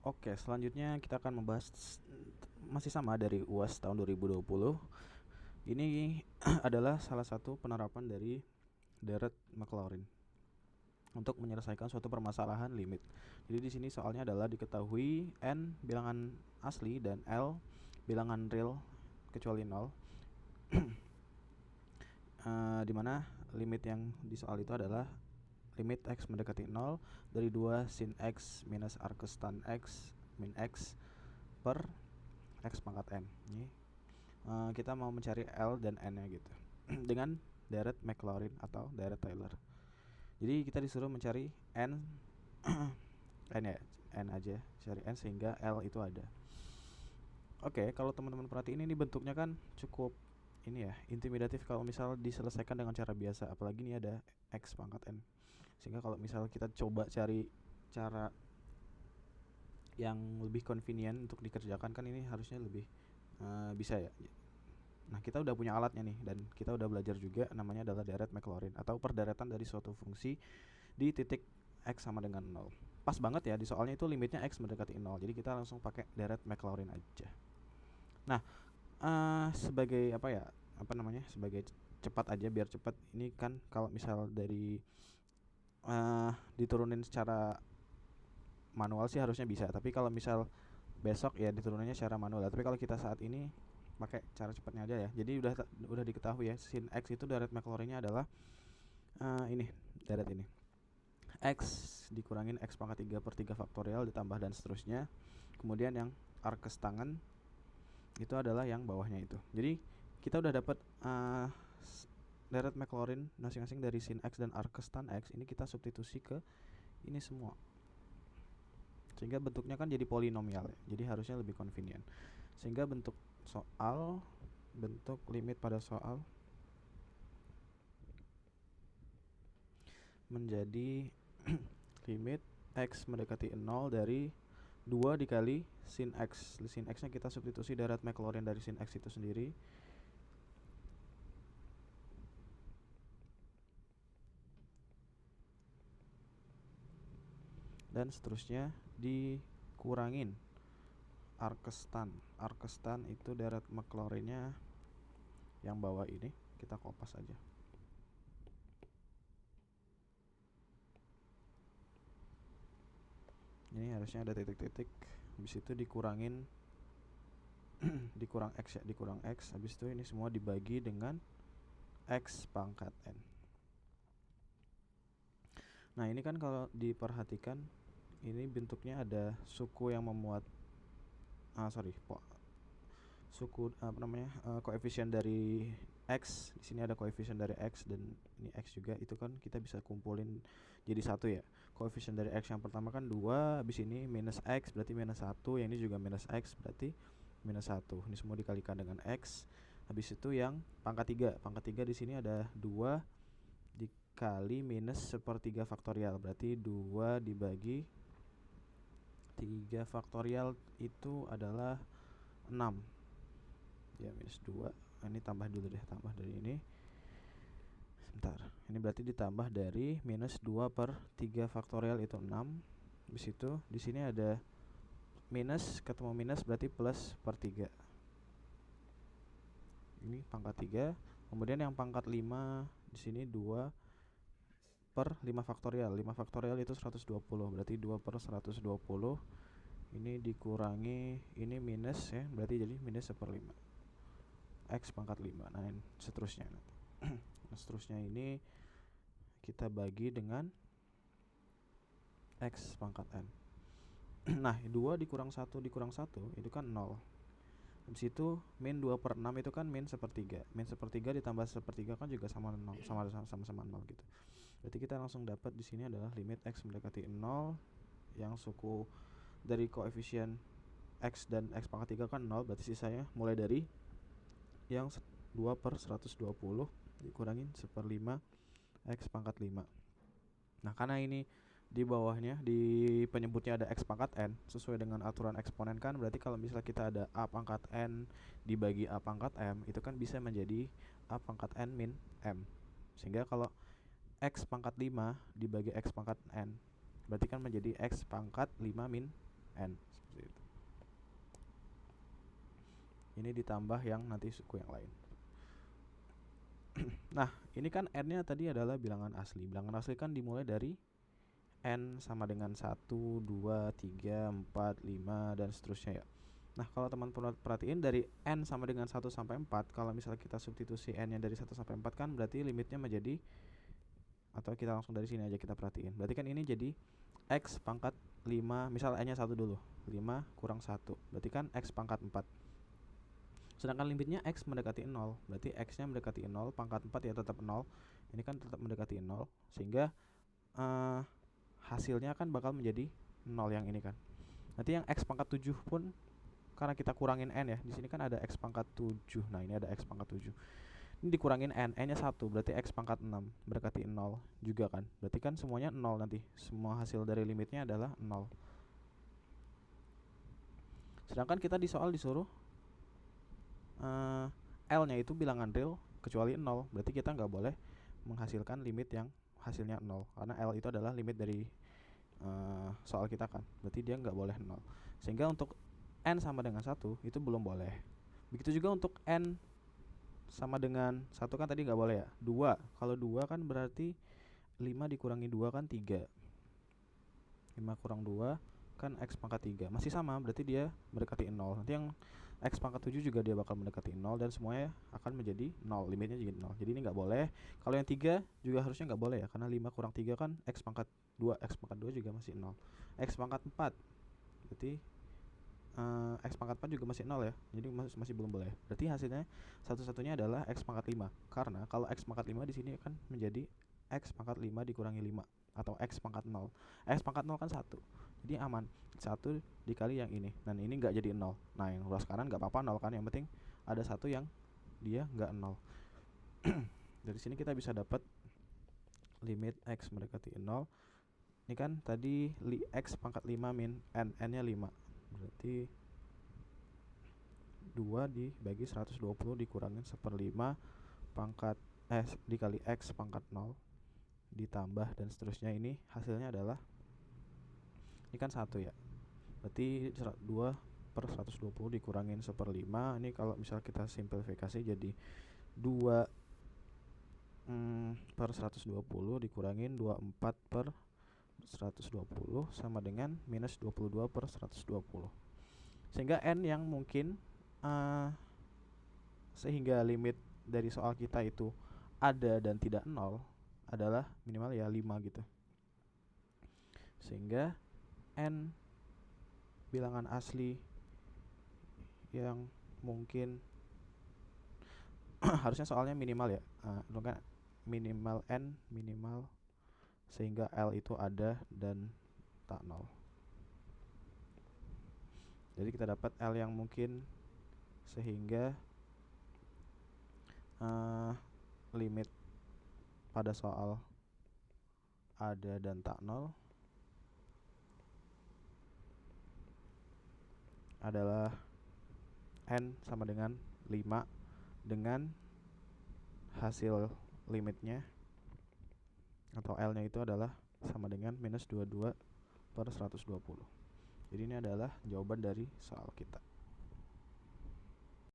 Oke, selanjutnya kita akan membahas masih sama dari UAS tahun 2020. Ini adalah salah satu penerapan dari Dirac-Maclaurin untuk menyelesaikan suatu permasalahan limit. Jadi di sini soalnya adalah diketahui n bilangan asli dan l bilangan real kecuali 0. Dimana limit yang di soal itu adalah limit x mendekati 0 dari 2 sin x minus arcus tan x min x per x pangkat n. Ini kita mau mencari L dan N nya gitu dengan Dirac-Maclaurin atau Dirac-Taylor. Jadi kita disuruh mencari N N ya, N aja, cari N sehingga L itu ada. Oke, kalau teman-teman perhatiin ini bentuknya kan cukup ini ya, intimidatif kalau misal diselesaikan dengan cara biasa, apalagi ini ada X pangkat N. Sehingga kalau misal kita coba cari cara yang lebih convenient untuk dikerjakan, kan ini harusnya lebih bisa ya. Nah, kita udah punya alatnya nih, dan kita udah belajar juga namanya adalah Dirac-Maclaurin atau perderetan dari suatu fungsi di titik x sama dengan 0. Pas banget ya, di soalnya itu limitnya x mendekati 0. Jadi kita langsung pakai Dirac-Maclaurin aja. Nah, sebagai apa ya? Sebagai cepat aja biar cepat. Ini kan kalau misal dari diturunin secara manual sih harusnya bisa, tapi kalau misal besok ya diturunannya secara manual. Tapi kalau kita saat ini pakai cara cepatnya aja ya. Jadi udah diketahui ya, sin x itu Dirac-Maclaurinnya adalah ini, Dirac ini. X dikurangin x pangkat 3 per 3 faktorial ditambah dan seterusnya. Kemudian yang arcus tangen itu adalah yang bawahnya itu. Jadi kita udah dapat Dirac-Maclaurin masing-masing dari sin x dan arcus tan x. Ini kita substitusi ke ini semua, sehingga bentuknya kan jadi polinomial ya. Jadi harusnya lebih convenient. Sehingga bentuk limit pada soal menjadi limit x mendekati 0 dari 2 dikali sin x. Sin x nya kita substitusi Dirac-Maclaurin dari sin x itu sendiri, dan seterusnya dikurangin arcus tan. Arcus tan itu Dirac-Maclaurinnya yang bawah ini, kita kopas aja. Ini harusnya ada titik-titik, habis itu dikurangin dikurang x, habis itu ini semua dibagi dengan x pangkat n. Nah, ini kan kalau diperhatikan ini bentuknya ada suku yang memuat koefisien dari x. Di sini ada koefisien dari x dan ini x juga. Itu kan kita bisa kumpulin jadi satu ya. Koefisien dari x yang pertama kan 2, habis ini minus x berarti minus 1, yang ini juga minus x berarti minus 1. Ini semua dikalikan dengan x. Habis itu yang pangkat 3. Pangkat 3 di sini ada 2 dikali minus sepertiga faktorial, berarti 2 dibagi 3 faktorial itu adalah 6 ya, minus 2. Ini tambah dulu deh, tambah dari ini sebentar. Ini berarti ditambah dari minus 2 per 3 faktorial itu 6. Habis itu di sini ada minus ketemu minus berarti plus per 3. Ini pangkat 3. Kemudian yang pangkat 5 di sini 2 per 5 faktorial. 5 faktorial itu 120, berarti 2 per 120. Ini dikurangi ini minus ya, berarti jadi minus 1/5 x pangkat 5. Nah, seterusnya nanti. Nah, seterusnya ini kita bagi dengan x pangkat n. Nah, 2 dikurang 1 dikurang 1 itu kan 0. Habis itu min 2 per 6 itu kan min sepertiga. Min sepertiga ditambah sepertiga kan juga sama 0, sama-sama 0 gitu. Berarti kita langsung dapat di sini adalah limit x mendekati 0 yang suku dari koefisien x dan x pangkat 3 kan 0, berarti sisanya mulai dari yang 2 per 120 dikurangin 1/5 x pangkat 5. Nah, karena ini di bawahnya di penyebutnya ada x pangkat n sesuai dengan aturan eksponen kan, berarti kalau misalnya kita ada a pangkat n dibagi a pangkat m, itu kan bisa menjadi a pangkat n min m. Sehingga kalau x pangkat 5 dibagi x pangkat n berarti kan menjadi x pangkat 5 min n. ini ditambah yang nanti suku yang lain. Nah, ini kan n-nya tadi adalah bilangan asli. Bilangan asli kan dimulai dari n sama dengan 1, 2, 3, 4, 5 dan seterusnya ya. Nah, kalau teman-teman perhatiin dari n sama dengan 1 sampai 4, kalau misalnya kita substitusi n-nya dari 1 sampai 4 kan berarti limitnya menjadi, atau kita langsung dari sini aja kita perhatiin. Berarti kan ini jadi x pangkat 5, misal n-nya 1 dulu. 5 kurang 1. Berarti kan x pangkat 4. Sedangkan limitnya x mendekati 0, berarti x-nya mendekati 0, pangkat 4 ya tetap 0. Ini kan tetap mendekati 0, sehingga hasilnya kan bakal menjadi 0 yang ini kan. Nanti yang x pangkat 7 pun karena kita kurangin n ya. Di sini kan ada x pangkat 7. Nah, ini ada x pangkat 7. Ini dikurangin n-nya 1, berarti x pangkat 6 mendekati 0 juga kan. Berarti kan semuanya 0 nanti. Semua hasil dari limitnya adalah 0. Sedangkan kita di soal disuruh L-nya itu bilangan real kecuali 0. Berarti kita nggak boleh menghasilkan limit yang hasilnya 0, karena L itu adalah limit dari soal kita kan. Berarti dia nggak boleh 0. Sehingga untuk n sama dengan 1 itu belum boleh. Begitu juga untuk n sama dengan 1 kan tadi nggak boleh ya. 2. Kalau 2 kan berarti 5 dikurangi 2 kan 3. 5 kurang 2 kan x pangkat 3. Masih sama, berarti dia mendekati 0. Nanti yang x pangkat 7 juga dia bakal mendekati 0 dan semuanya akan menjadi 0, limitnya jadi 0. Jadi ini nggak boleh. Kalau yang 3 juga harusnya nggak boleh ya, karena 5 kurang 3 kan x pangkat 2. X pangkat 2 juga masih 0. X pangkat 4 berarti x pangkat 4 juga masih 0 ya. Jadi masih belum boleh. Berarti hasilnya satu-satunya adalah x pangkat 5. Karena kalau x pangkat 5 di sini kan menjadi x pangkat 5 dikurangi 5 atau x pangkat 0. X pangkat 0 kan 1. Jadi aman. 1 dikali yang ini. Dan ini enggak jadi 0. Nah, yang ruas kanan enggak apa-apa 0 kan. Yang penting ada satu yang dia enggak 0. Dari sini kita bisa dapat limit x mendekati 0. Ini kan tadi x pangkat 5 min n-nya 5. Berarti 2 dibagi 120 dikurangin 1/5 pangkat dikali x pangkat 0 ditambah dan seterusnya. Ini hasilnya adalah, ini kan 1 ya, berarti 2/120 dikurangin 1/5. Ini kalau misal kita simplifikasi jadi 2/120 dikurangin 24/120 sama dengan minus 22/120. Sehingga n yang mungkin sehingga limit dari soal kita itu ada dan tidak 0 adalah minimal ya 5 gitu. Sehingga n bilangan asli yang mungkin harusnya soalnya minimal ya, kan minimal n minimal sehingga L itu ada dan tak 0. Jadi kita dapat L yang mungkin sehingga limit pada soal ada dan tak 0 adalah n sama dengan 5 dengan hasil limitnya atau L nya itu adalah sama dengan minus 22/120. Jadi ini adalah jawaban dari soal kita.